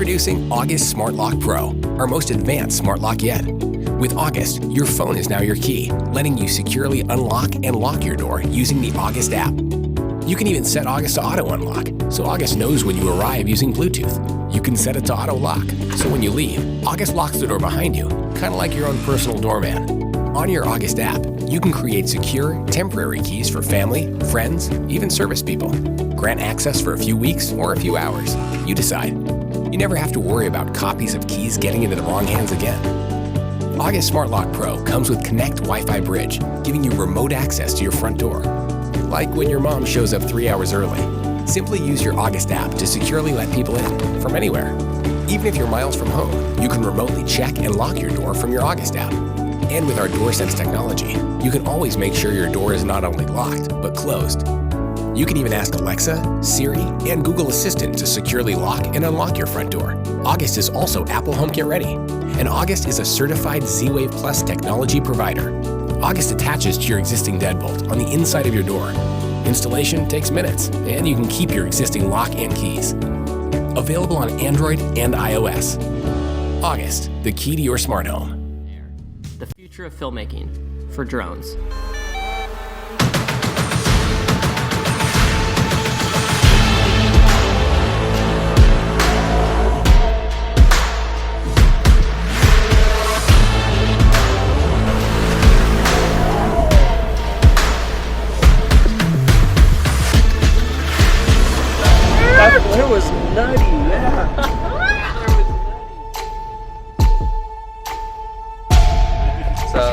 Introducing August Smart Lock Pro, our most advanced smart lock yet. With August, your phone is now your key, letting you securely unlock and lock your door using the August app. You can even set August to auto unlock, so August knows when you arrive using Bluetooth. You can set it to auto lock, so when you leave, August locks the door behind you, kind of like your own personal doorman. On your August app, you can create secure, temporary keys for family, friends, even service people. Grant access for a few weeks or a few hours. You decide. You never have to worry about copies of keys getting into the wrong hands again. August Smart Lock Pro comes with Connect Wi-Fi Bridge, giving you remote access to your front door. Like when your mom shows up 3 hours early. Simply use your August app to securely let people in from anywhere. Even if you're miles from home, you can remotely check and lock your door from your August app. And with our DoorSense technology, you can always make sure your door is not only locked, but closed. You can even ask Alexa, Siri, and Google Assistant to securely lock and unlock your front door. August is also Apple HomeKit ready. And August is a certified Z-Wave Plus technology provider. August attaches to your existing deadbolt on the inside of your door. Installation takes minutes, and you can keep your existing lock and keys. Available on Android and iOS. August, the key to your smart home. The future of filmmaking for drones. It was nutty, yeah.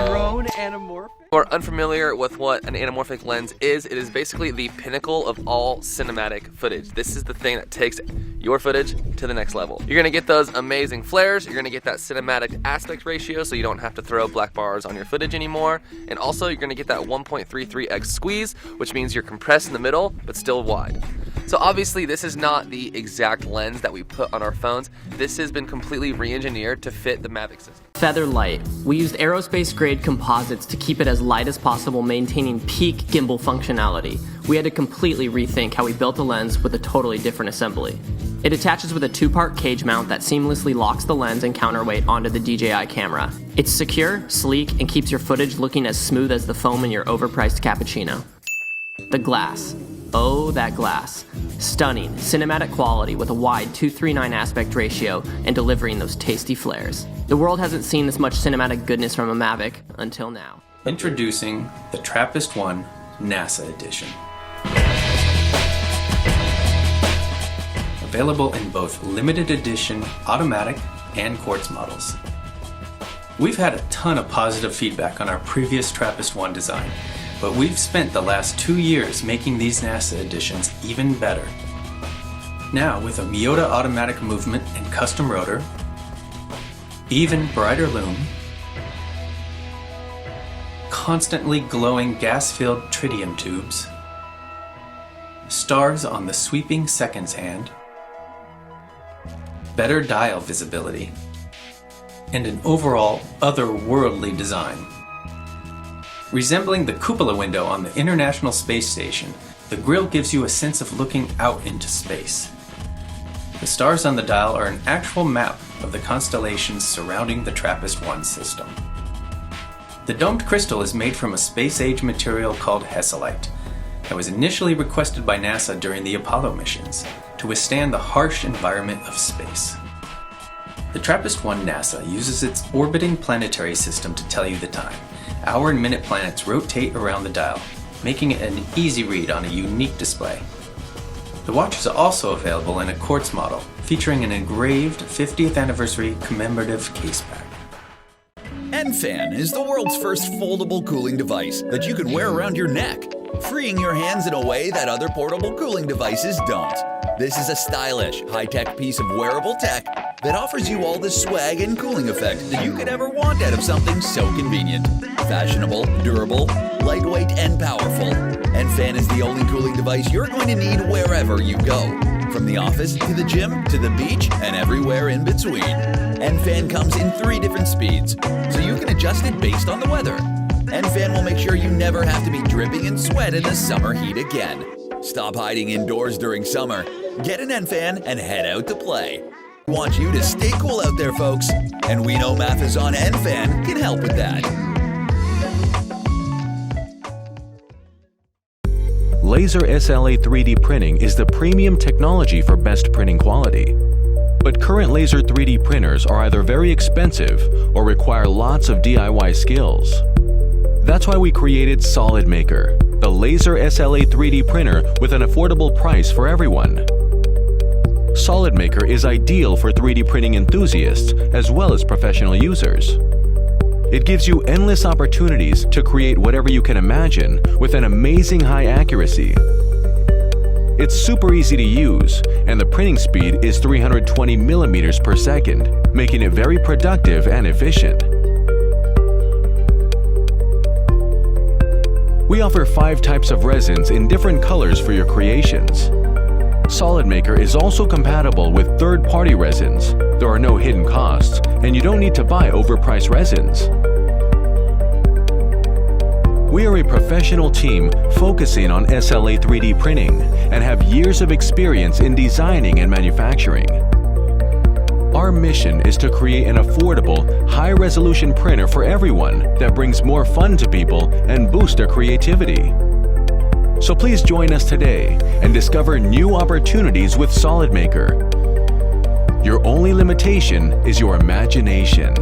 Drone anamorphic? If you are unfamiliar with what an anamorphic lens is, it is basically the pinnacle of all cinematic footage. This is the thing that takes your footage to the next level. You're gonna get those amazing flares, you're gonna get that cinematic aspect ratio so you don't have to throw black bars on your footage anymore, and also you're gonna get that 1.33x squeeze, which means you're compressed in the middle, but still wide. So obviously this is not the exact lens that we put on our phones. This has been completely re-engineered to fit the Mavic system. Feather light. We used aerospace grade composites to keep it as light as possible, maintaining peak gimbal functionality. We had to completely rethink how we built the lens with a totally different assembly. It attaches with a 2-part cage mount that seamlessly locks the lens and counterweight onto the DJI camera. It's secure, sleek, and keeps your footage looking as smooth as the foam in your overpriced cappuccino. The glass. Oh, that glass. Stunning, cinematic quality with a wide 2:3:9 aspect ratio and delivering those tasty flares. The world hasn't seen this much cinematic goodness from a Mavic until now. Introducing the TRAPPIST-1 NASA Edition. Available in both limited edition automatic and quartz models. We've had a ton of positive feedback on our previous TRAPPIST-1 design, but we've spent the last 2 years making these NASA editions even better. Now with a Miyota automatic movement and custom rotor, even brighter lume, constantly glowing gas-filled tritium tubes, stars on the sweeping seconds hand, better dial visibility, and an overall otherworldly design. Resembling the cupola window on the International Space Station, the grille gives you a sense of looking out into space. The stars on the dial are an actual map of the constellations surrounding the TRAPPIST-1 system. The domed crystal is made from a space-age material called hesselite that was initially requested by NASA during the Apollo missions to withstand the harsh environment of space. The TRAPPIST-1 NASA uses its orbiting planetary system to tell you the time. Hour and minute planets rotate around the dial, making it an easy read on a unique display. The watch is also available in a quartz model, featuring an engraved 50th anniversary commemorative case pack. NFan is the world's first foldable cooling device that you can wear around your neck, freeing your hands in a way that other portable cooling devices don't. This is a stylish, high-tech piece of wearable tech that offers you all the swag and cooling effect that you could ever want out of something so convenient. Fashionable, durable, lightweight, and powerful. NFan is the only cooling device you're going to need wherever you go. From the office, to the gym, to the beach, and everywhere in between. NFan comes in 3 different speeds, so you can adjust it based on the weather. NFan will make sure you never have to be dripping in sweat in the summer heat again. Stop hiding indoors during summer. Get an NFan and head out to play. want you to stay cool out there, folks. And we know Mathezon and Fan can help with that. Laser SLA 3D printing is the premium technology for best printing quality. But current laser 3D printers are either very expensive or require lots of DIY skills. That's why we created SolidMaker, the laser SLA 3D printer with an affordable price for everyone. SolidMaker is ideal for 3D printing enthusiasts as well as professional users. It gives you endless opportunities to create whatever you can imagine with an amazing high accuracy. It's super easy to use, and the printing speed is 320 millimeters per second, making it very productive and efficient. We offer 5 types of resins in different colors for your creations. SolidMaker is also compatible with third-party resins. There are no hidden costs, and you don't need to buy overpriced resins. We are a professional team focusing on SLA 3D printing and have years of experience in designing and manufacturing. Our mission is to create an affordable, high-resolution printer for everyone that brings more fun to people and boosts their creativity. So please join us today and discover new opportunities with SolidMaker. Your only limitation is your imagination.